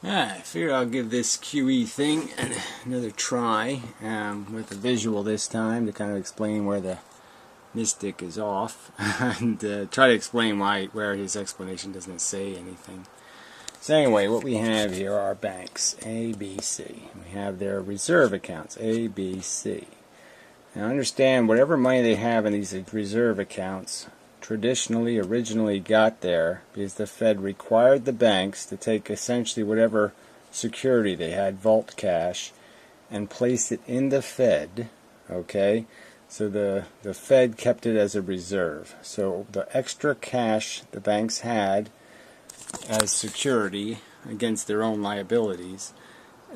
I figure I'll give this QE thing another try with a visual this time to kind of explain where the mystic is off and try to explain where his explanation doesn't say anything. So anyway, what we have here are banks A, B, C. We have their reserve accounts A, B, C. Now understand, whatever money they have in these reserve accounts originally got there because the Fed required the banks to take essentially whatever security they had, vault cash, and place it in the Fed. Okay, so the Fed kept it as a reserve. So the extra cash the banks had as security against their own liabilities,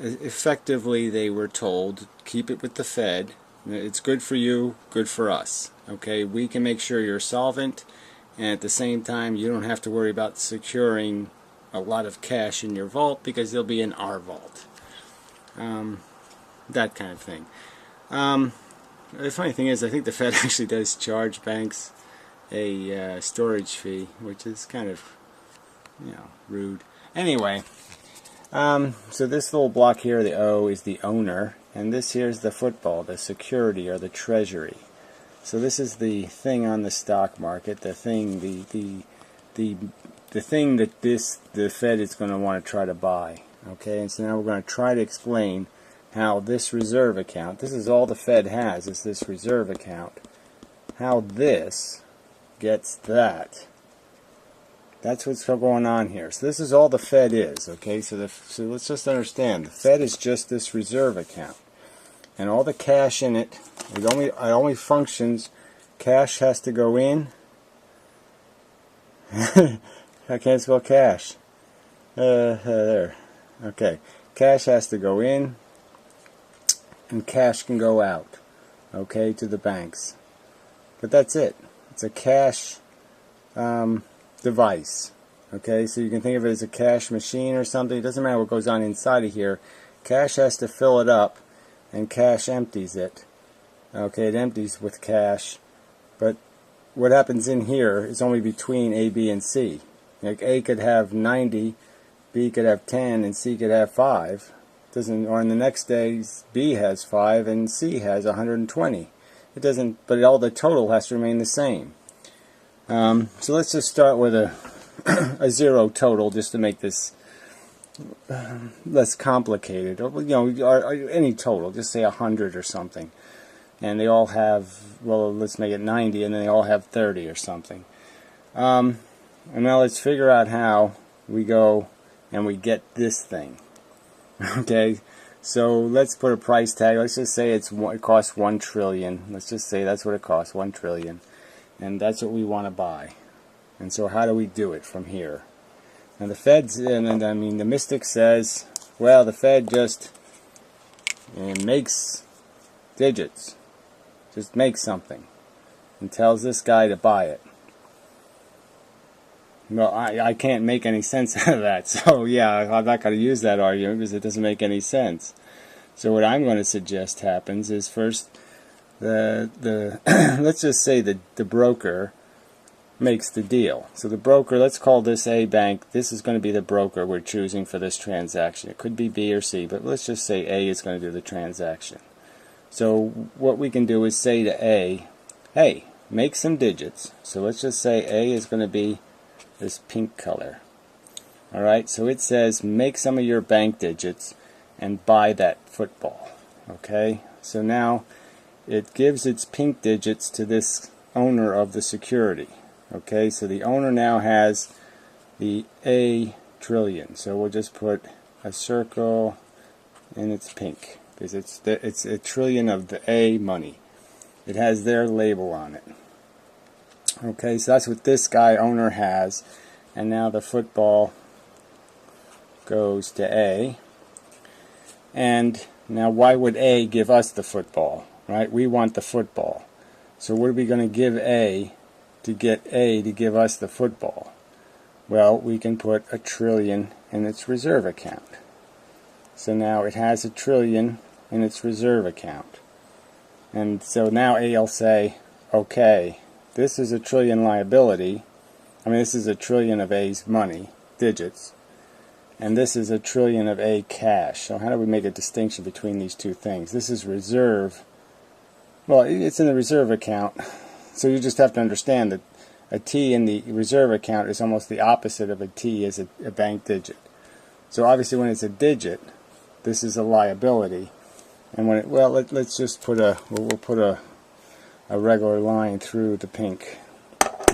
effectively they were told, keep it with the Fed. It's good for you, good for us. Okay, we can make sure you're solvent, and at the same time you don't have to worry about securing a lot of cash in your vault because they'll be in our vault. That kind of thing. The funny thing is, I think the Fed actually does charge banks a storage fee, which is kind of, rude. Anyway, so this little block here, the O, is the owner, and this here's the football, the security or the treasury. So this is the thing on the stock market, the thing, the thing that the Fed is going to want to try to buy. Okay, and so now we're going to try to explain how this reserve account, this is all the Fed has, is this reserve account, how this gets that. That's what's going on here. So this is all the Fed is. Okay, so let's just understand, the Fed is just this reserve account, and all the cash in it, it only functions. Cash has to go in. I can't spell cash. There. Okay, cash has to go in, and cash can go out. Okay, to the banks. But that's it. It's a cash device. Okay, so you can think of it as a cash machine or something. It doesn't matter what goes on inside of here. Cash has to fill it up, and cash empties it. Okay, it empties with cash, but what happens in here is only between A, B, and C. Like A could have 90, B could have 10, and C could have 5. Or in the next day, B has 5 and C has 120. It doesn't, but all the total has to remain the same. So let's just start with a zero total, just to make this less complicated. Or, any total, just say 100 or something. And they all have, well, let's make it 90, and then they all have 30 or something. And now let's figure out how we go and we get this thing. Okay, so let's put a price tag. Let's just say it costs 1 trillion. Let's just say that's what it costs, 1 trillion. And that's what we want to buy. And so how do we do it from here? Now the Fed's, and I mean the mystic says, well, the Fed just makes digits. Just makes something. And tells this guy to buy it. Well, I can't make any sense out of that. So yeah, I'm not going to use that argument because it doesn't make any sense. So what I'm going to suggest happens is first, let's just say the broker makes the deal. So the broker, let's call this A bank. This is going to be the broker we're choosing for this transaction. It could be B or C, but let's just say A is going to do the transaction. So what we can do is say to A, hey, make some digits. So let's just say A is going to be this pink color. Alright, so it says make some of your bank digits and buy that football. Okay, so now it gives its pink digits to this owner of the security. Okay, so the owner now has the A trillion. So we'll just put a circle and it's pink because it's a trillion of the A money. It has their label on it. Okay, so that's what this guy owner has, and now the football goes to A. And now why would A give us the football? Right? We want the football. So what are we going to give A to get A to give us the football? Well, we can put 1 trillion in its reserve account. So now it has 1 trillion in its reserve account. And so now A will say, okay, this is 1 trillion liability. I mean, this is 1 trillion of A's money, digits. and this is $1 trillion of A cash. So how do we make a distinction between these two things? This is reserve. Well, it's in the reserve account, so you just have to understand that a T in the reserve account is almost the opposite of a T as a bank digit. So obviously when it's a digit, this is a liability, and when it, well, let's just put we'll put a regular line through the pink.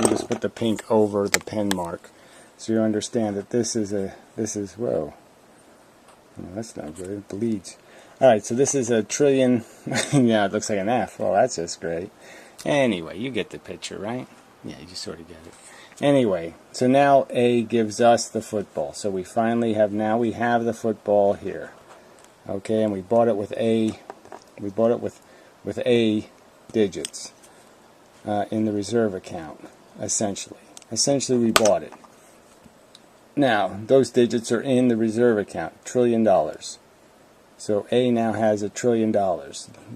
You just put the pink over the pen mark, so you understand that this is whoa, oh, that's not good. It bleeds. All right, so this is $1 trillion. Yeah, it looks like an F. Well, that's just great. Anyway, you get the picture, right? Yeah, you sort of get it. Anyway, so now A gives us the football. So we finally have, now we have the football here. Okay, and we bought it with A. We bought it with A digits in the reserve account. Essentially, we bought it. Now those digits are in the reserve account, $1 trillion. So A now has $1 trillion.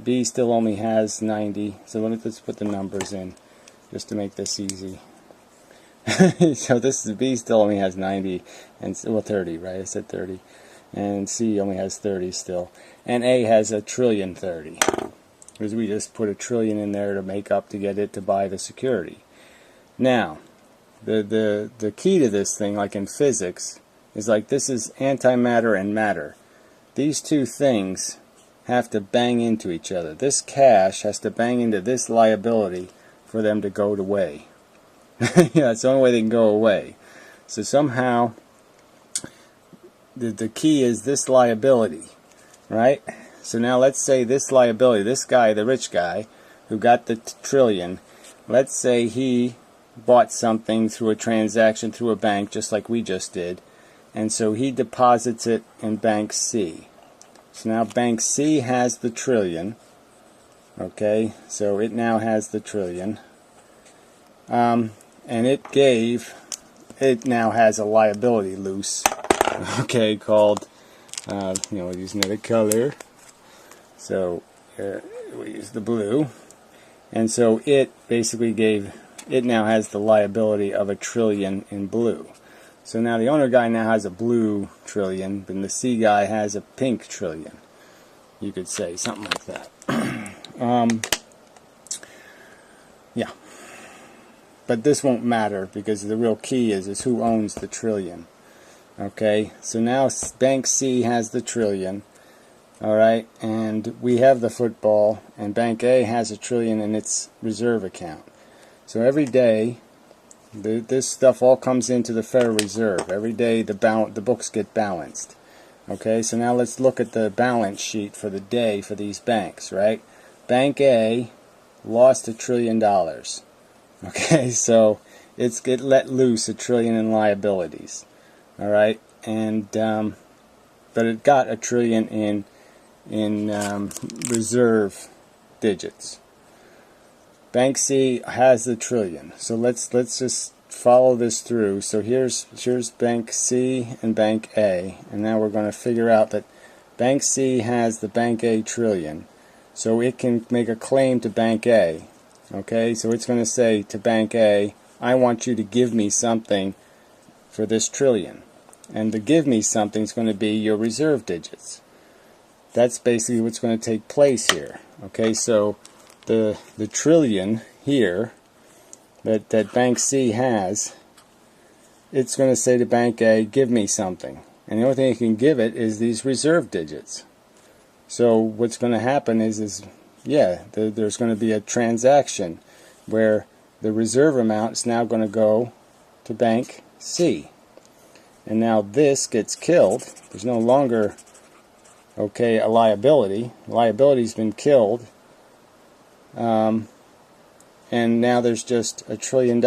B still only has 90. So let's put the numbers in, just to make this easy. So this is B still only has 90, and well 30, right? I said 30, and C only has 30 still, and A has $1 trillion 30, because we just put $1 trillion in there to make up to get it to buy the security. Now, the key to this thing, like in physics, is like this is antimatter and matter. These two things have to bang into each other. This cash has to bang into this liability for them to go away. Yeah, it's the only way they can go away. So somehow the key is this liability, right? So now let's say this liability, this guy, the rich guy who got the $1 trillion, let's say he bought something through a transaction through a bank just like we just did, and so he deposits it in bank C. So now bank C has the $1 trillion. Okay, so it now has the $1 trillion. And it now has a liability loose, okay, called, we'll use another color, so we use the blue, and so it basically it now has the liability of $1 trillion in blue. So now the owner guy now has a blue $1 trillion, and the C guy has a pink $1 trillion. You could say something like that. Yeah. But this won't matter, because the real key is who owns the $1 trillion. Okay, so now Bank C has the $1 trillion. Alright, and we have the football, and Bank A has $1 trillion in its reserve account. So every day, this stuff all comes into the Federal Reserve. Every day the books get balanced. Okay, so now let's look at the balance sheet for the day for these banks, right? Bank A lost $1 trillion. Okay, so it let loose $1 trillion in liabilities. All right, and but it got $1 trillion in reserve digits. Bank C has the $1 trillion. So let's just follow this through. So here's Bank C and Bank A, and now we're going to figure out that Bank C has the Bank A $1 trillion. So it can make a claim to Bank A. Okay, so it's going to say to Bank A, I want you to give me something for this $1 trillion. And the give me something is going to be your reserve digits. That's basically what's going to take place here. Okay, so the $1 trillion here that Bank C has, it's going to say to Bank A, give me something. And the only thing it can give it is these reserve digits. So what's going to happen is there's going to be a transaction where the reserve amount is now going to go to Bank C. And now this gets killed. There's no longer, okay, a liability. Liability's been killed. And now there's just $1 trillion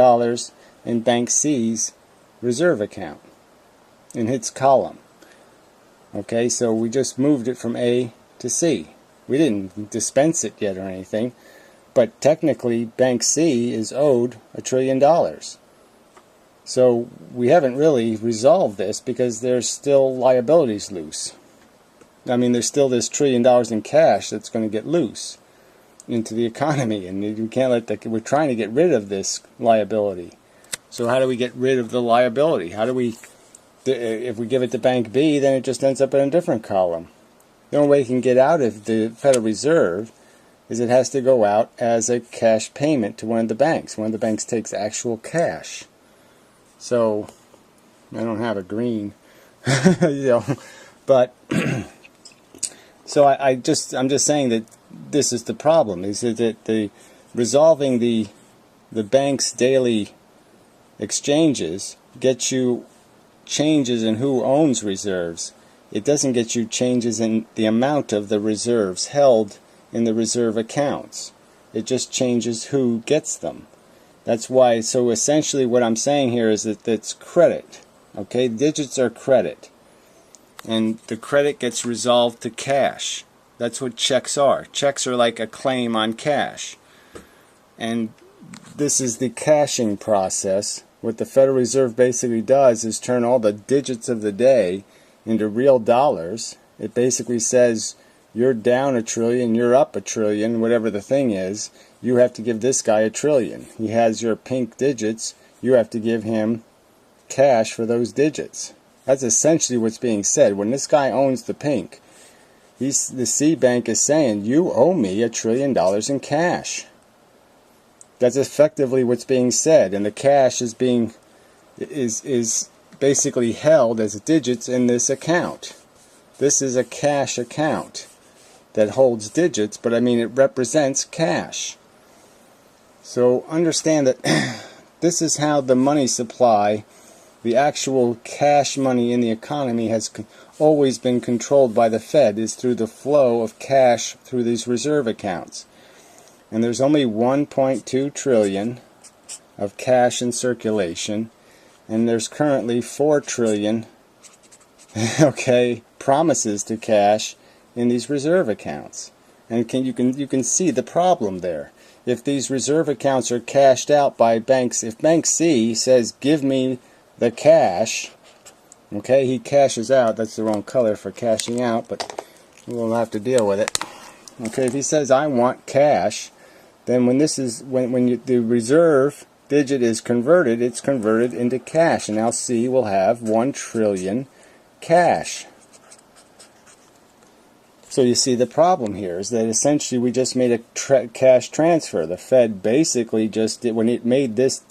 in Bank C's reserve account in its column. Okay, so we just moved it from A to C. We didn't dispense it yet or anything, but technically Bank C is owed $1 trillion. So we haven't really resolved this because there's still liabilities loose. I mean, there's still this $1 trillion in cash that's going to get loose into the economy, and we can't let we're trying to get rid of this liability. So how do we get rid of the liability? How do we If we give it to Bank B, then it just ends up in a different column. The only way it can get out of the Federal Reserve is it has to go out as a cash payment to one of the banks. One of the banks takes actual cash. So I don't have a green, but so I'm just saying that this is the problem. Is that the resolving the bank's daily exchanges gets you changes in who owns reserves. It doesn't get you changes in the amount of the reserves held in the reserve accounts. It just changes who gets them. That's why, so essentially what I'm saying here is that it's credit. Okay, digits are credit. And the credit gets resolved to cash. That's what checks are. Checks are like a claim on cash. And this is the cashing process. What the Federal Reserve basically does is turn all the digits of the day into real dollars. It basically says, you're down $1 trillion, you're up $1 trillion, whatever the thing is, you have to give this guy $1 trillion. He has your pink digits, you have to give him cash for those digits. That's essentially what's being said. When this guy owns the pink, the C bank is saying, you owe me $1 trillion in cash. That's effectively what's being said, and the cash is basically held as digits in this account. This is a cash account that holds digits, but I mean it represents cash. So understand that this is how the money supply, the actual cash money in the economy, has always been controlled by the Fed, is through the flow of cash through these reserve accounts. And there's only 1.2 trillion of cash in circulation, and there's currently 4 trillion okay, promises to cash in these reserve accounts. And you can see the problem there. If these reserve accounts are cashed out by banks, if Bank C says, give me the cash, okay, he cashes out. That's the wrong color for cashing out, but we'll have to deal with it. Okay, if he says, I want cash, then when the reserve digit is converted, it's converted into cash, and now C will have 1 trillion cash. So you see the problem here is that essentially we just made a cash transfer. The Fed basically just did, when it made this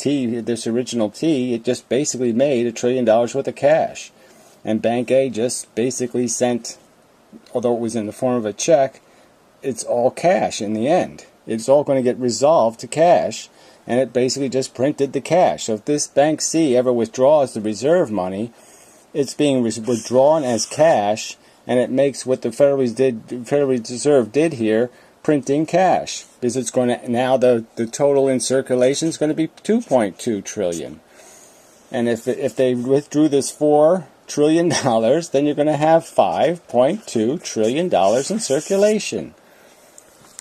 original T, it just basically made $1 trillion worth of cash. And Bank A just basically sent, although it was in the form of a check, it's all cash in the end. It's all going to get resolved to cash, and it basically just printed the cash. So if this Bank C ever withdraws the reserve money, it's being withdrawn as cash, and it makes what the Federal Reserve did here, printing cash. Because it's going to, now the total in circulation is going to be 2.2 trillion. And if they withdrew this $4 trillion, then you're going to have $5.2 trillion in circulation.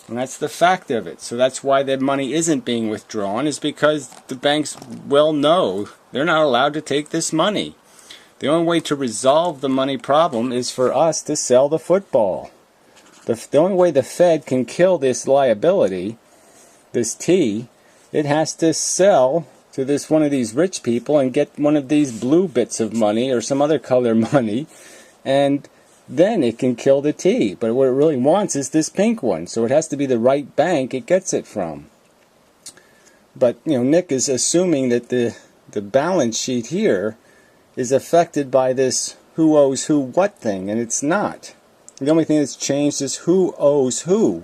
And that's the fact of it. So that's why the money isn't being withdrawn, is because the banks well know they're not allowed to take this money. The only way to resolve the money problem is for us to sell the football. The only way the Fed can kill this liability, this T, it has to sell to one of these rich people and get one of these blue bits of money or some other color money, and then it can kill the T. But what it really wants is this pink one. So it has to be the right bank it gets it from. But Nick is assuming that the balance sheet here is affected by this who owes who what thing, and it's not. The only thing that's changed is who owes who.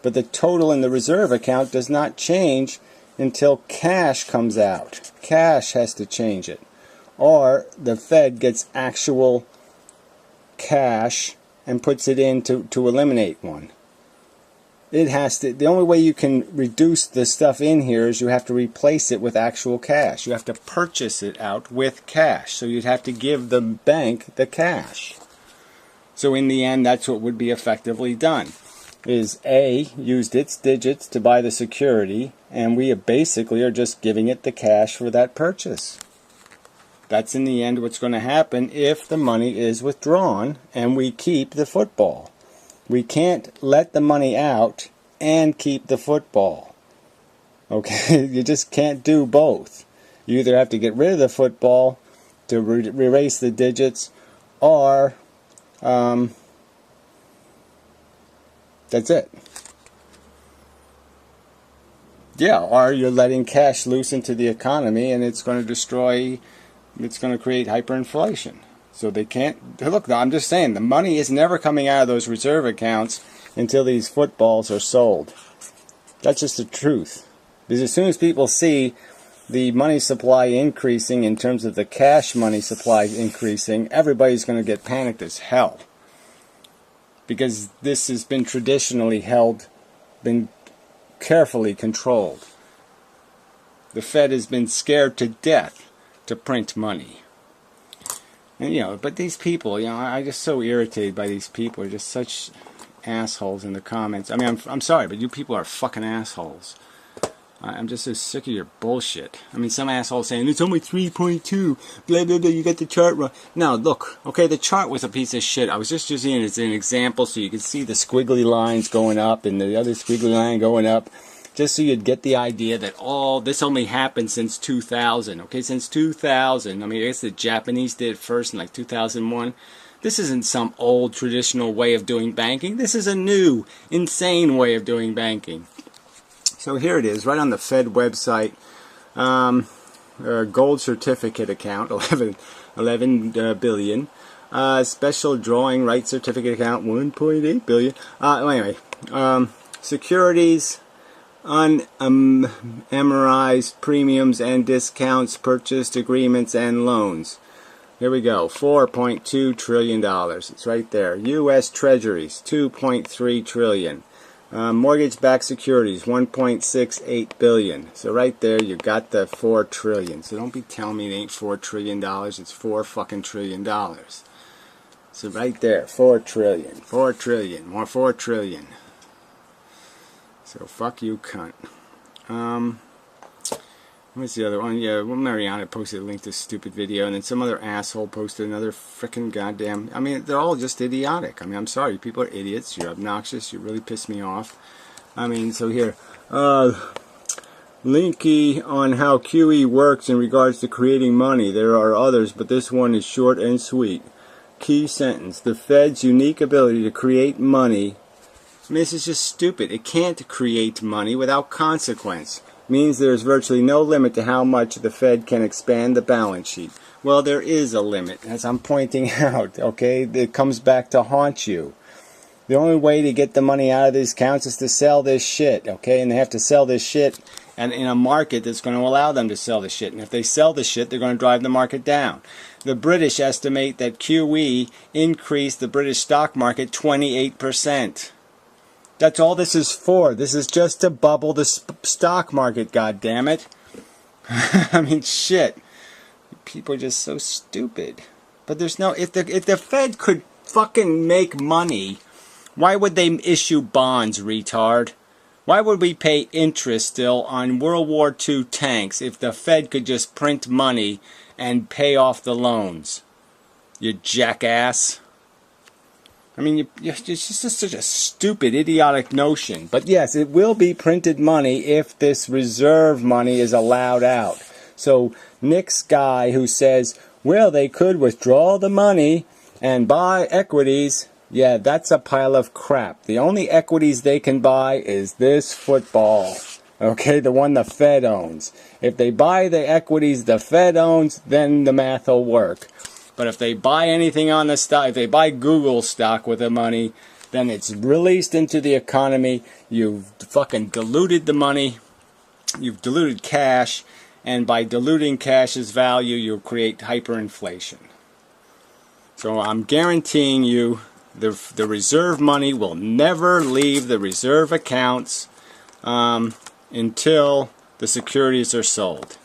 But the total in the reserve account does not change until cash comes out. Cash has to change it. Or the Fed gets actual cash and puts it in to eliminate one. It has to. The only way you can reduce the stuff in here is you have to replace it with actual cash. You have to purchase it out with cash. So you'd have to give the bank the cash. So in the end, that's what would be effectively done. Is A used its digits to buy the security, and we basically are just giving it the cash for that purchase. That's in the end what's going to happen if the money is withdrawn and we keep the football. We can't let the money out and keep the football. Okay, you just can't do both. You either have to get rid of the football to erase the digits, or that's it. Yeah, or you're letting cash loose into the economy, and it's going to create hyperinflation. So they can't, look, I'm just saying, the money is never coming out of those reserve accounts until these footballs are sold. That's just the truth. Because as soon as people see the money supply increasing in terms of the cash money supply increasing, everybody's going to get panicked as hell. Because this has been traditionally been carefully controlled. The Fed has been scared to death to print money. And, but these people, I'm just so irritated by these people. They're just such assholes in the comments. I mean, I'm sorry, but you people are fucking assholes. I'm just so sick of your bullshit. I mean, some asshole saying, it's only 3.2, blah, blah, blah, you got the chart wrong. No, look, okay, the chart was a piece of shit. I was just using it as an example so you could see the squiggly lines going up and the other squiggly line going up, just so you'd get the idea that, this only happened since 2000, okay, since 2000. I mean, I guess the Japanese did it first in, like, 2001. This isn't some old traditional way of doing banking. This is a new, insane way of doing banking. So here it is, right on the Fed website. Gold certificate account, 11 billion. Special drawing right certificate account, 1.8 billion. Anyway, securities, unamortized premiums and discounts, purchased agreements and loans. Here we go, $4.2 trillion. It's right there. U.S. Treasuries, $2.3 trillion. Mortgage-backed securities, $1.68 billion. So right there, you got the $4 trillion. So don't be telling me it ain't $4 trillion. It's $4 fucking trillion. So right there, $4 trillion, $4 trillion, more $4 trillion. So fuck you, cunt. What's the other one? Yeah, well, Mariana posted a link to this stupid video, and then some other asshole posted another frickin' goddamn... I mean, they're all just idiotic. I mean, I'm sorry, people are idiots. You're obnoxious. You really piss me off. I mean, so here, linky on how QE works in regards to creating money. There are others, but this one is short and sweet. Key sentence: the Fed's unique ability to create money. I mean, this is just stupid. It can't create money without consequence. Means there's virtually no limit to how much the Fed can expand the balance sheet. Well, there is a limit, as I'm pointing out, okay? It comes back to haunt you. The only way to get the money out of these accounts is to sell this shit, okay? And they have to sell this shit and in a market that's going to allow them to sell the shit. And if they sell the shit, they're going to drive the market down. The British estimate that QE increased the British stock market 28%. That's all this is for. This is just to bubble the stock market, goddammit. I mean, shit. People are just so stupid. But there's no... If the Fed could fucking make money, why would they issue bonds, retard? Why would we pay interest still on World War II tanks if the Fed could just print money and pay off the loans? You jackass. I mean, it's just such a stupid, idiotic notion. But yes, it will be printed money if this reserve money is allowed out. So Nick's guy who says, well, they could withdraw the money and buy equities, yeah, that's a pile of crap. The only equities they can buy is this football. Okay, the one the Fed owns. If they buy the equities the Fed owns, then the math will work. But if they buy anything on the stock, if they buy Google stock with the money, then it's released into the economy. You've fucking diluted the money. You've diluted cash. And by diluting cash's value, you'll create hyperinflation. So I'm guaranteeing you the reserve money will never leave the reserve accounts until the securities are sold.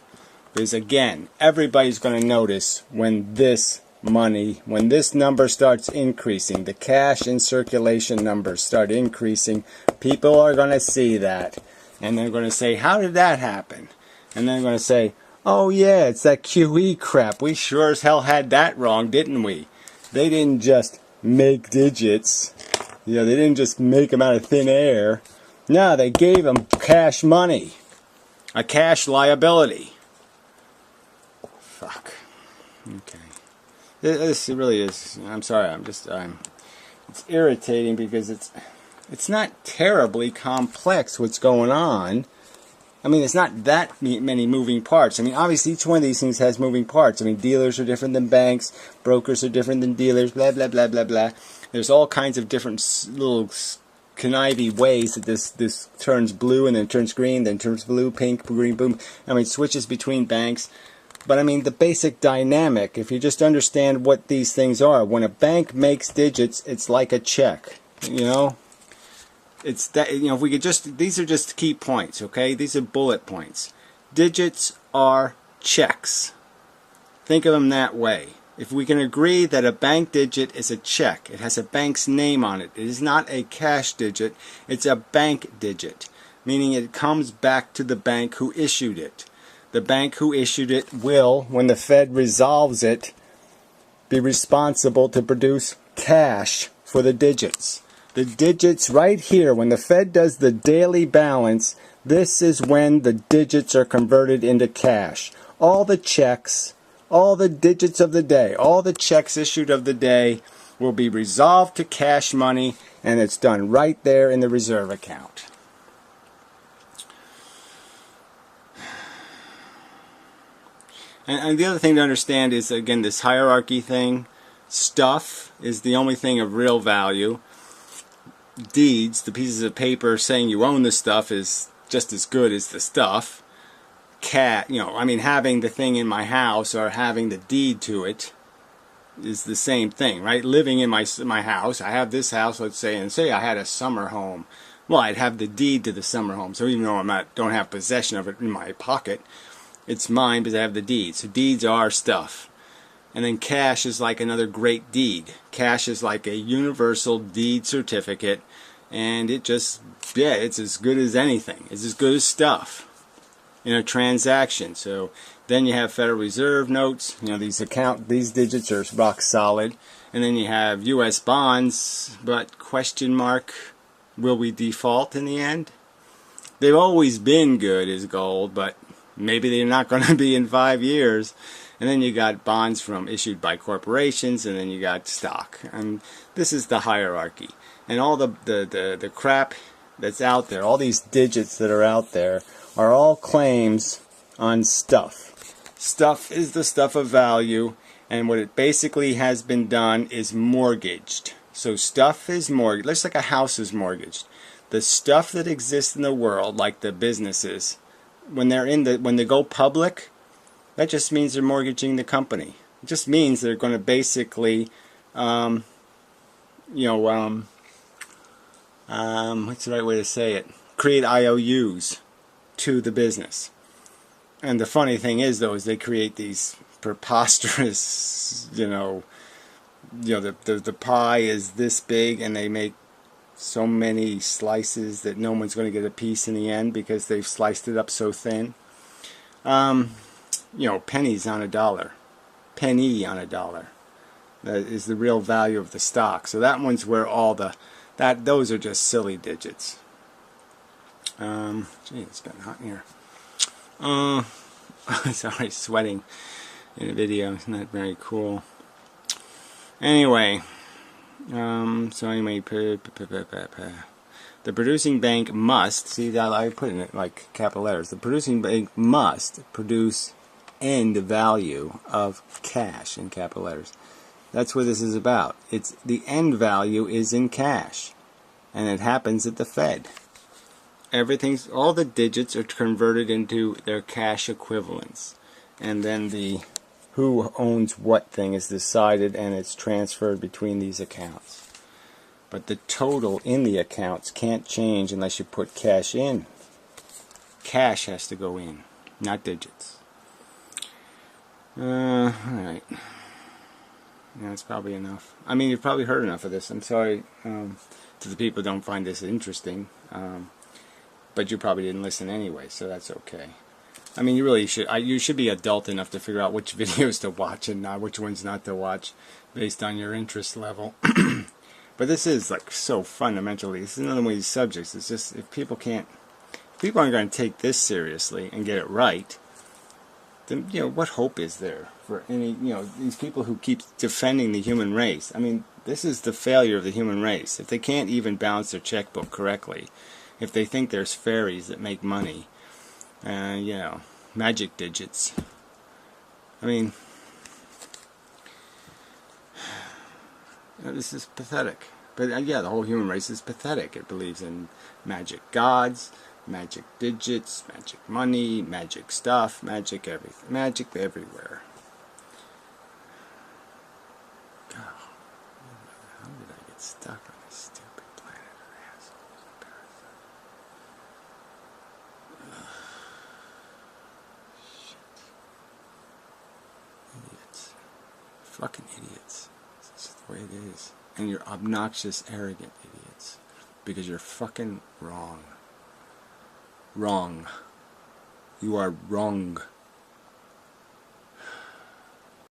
Because again, everybody's going to notice when this money, when this number starts increasing, the cash in circulation numbers start increasing, people are going to see that. And they're going to say, how did that happen? And they're going to say, oh yeah, it's that QE crap. We sure as hell had that wrong, didn't we? They didn't just make digits. You know, they didn't just make them out of thin air. No, they gave them cash money. A cash liability. Fuck. Okay. This really is. I'm sorry. It's irritating because it's not terribly complex what's going on. I mean, it's not that many moving parts. I mean, obviously each one of these things has moving parts. I mean, dealers are different than banks, brokers are different than dealers, blah, blah, blah, blah, blah. There's all kinds of different little conniving ways that this turns blue and then turns green, then turns blue, pink, green, boom. I mean, it switches between banks. But I mean, the basic dynamic, if you just understand what these things are, when a bank makes digits, it's like a check, you know? It's that, you know, if we could just, these are just key points, okay? These are bullet points. Digits are checks. Think of them that way. If we can agree that a bank digit is a check, it has a bank's name on it. It is not a cash digit, it's a bank digit, meaning it comes back to the bank who issued it. The bank who issued it will, when the Fed resolves it, be responsible to produce cash for the digits. The digits right here, when the Fed does the daily balance, this is when the digits are converted into cash. All the checks, all the digits of the day, all the checks issued of the day will be resolved to cash money, and it's done right there in the reserve account. And the other thing to understand is, again, this hierarchy thing. Stuff is the only thing of real value. Deeds, the pieces of paper saying you own the stuff, is just as good as the stuff. You know, I mean, having the thing in my house or having the deed to it is the same thing, right? Living in my house, I have this house, let's say, and say I had a summer home. Well, I'd have the deed to the summer home. So even though don't have possession of it in my pocket, it's mine because I have the deed. So deeds are stuff. And then cash is like another great deed. Cash is like a universal deed certificate, and it just, yeah, it's as good as anything. It's as good as stuff in a transaction. So then you have Federal Reserve notes. You know, these digits are rock solid. And then you have U.S. bonds, but question mark, will we default in the end? They've always been good as gold, but maybe they're not going to be in 5 years. And then you got bonds issued by corporations, and then you got stock. And this is the hierarchy. And all the crap that's out there, all these digits that are out there, are all claims on stuff. Stuff is the stuff of value, and what it basically has been done is mortgaged. So stuff is mortgaged, just like a house is mortgaged. The stuff that exists in the world, like the businesses, when they go public, that just means they're mortgaging the company. It just means they're going to basically, what's the right way to say it? Create IOUs to the business. And the funny thing is, though, is they create these preposterous, the pie is this big, and they make so many slices that no one's going to get a piece in the end because they've sliced it up so thin. Pennies on a dollar. Penny on a dollar. That is the real value of the stock. So that one's where those are just silly digits. It's getting hot in here. Sorry, sweating in a video. It's not very cool. Anyway, the producing bank must, see that I put in it like capital letters, the producing bank must produce end value of cash in capital letters. That's what this is about. The end value is in cash, and it happens at the Fed. All the digits are converted into their cash equivalents, and then the who owns what thing is decided, and it's transferred between these accounts. But the total in the accounts can't change unless you put cash in. Cash has to go in, not digits. Alright. Yeah, that's probably enough. I mean, you've probably heard enough of this. I'm sorry to the people who don't find this interesting. But you probably didn't listen anyway, so that's okay. I mean, you really should. You should be adult enough to figure out which videos to watch and not which ones not to watch, based on your interest level. But this is like so fundamentally. This is another one of these subjects. It's just if people aren't going to take this seriously and get it right, then what hope is there? for any, these people who keep defending the human race. I mean, this is the failure of the human race. If they can't even balance their checkbook correctly, if they think there's fairies that make money, magic digits. I mean, this is pathetic. But yeah, the whole human race is pathetic. It believes in magic gods, magic digits, magic money, magic stuff, magic everything, magic everywhere. God, how did I get stuck on this stupid planet of assholes and parasites? Shit. Idiots. Fucking idiots. This is the way it is. And you're obnoxious, arrogant idiots. Because you're fucking wrong. Wrong. You are wrong.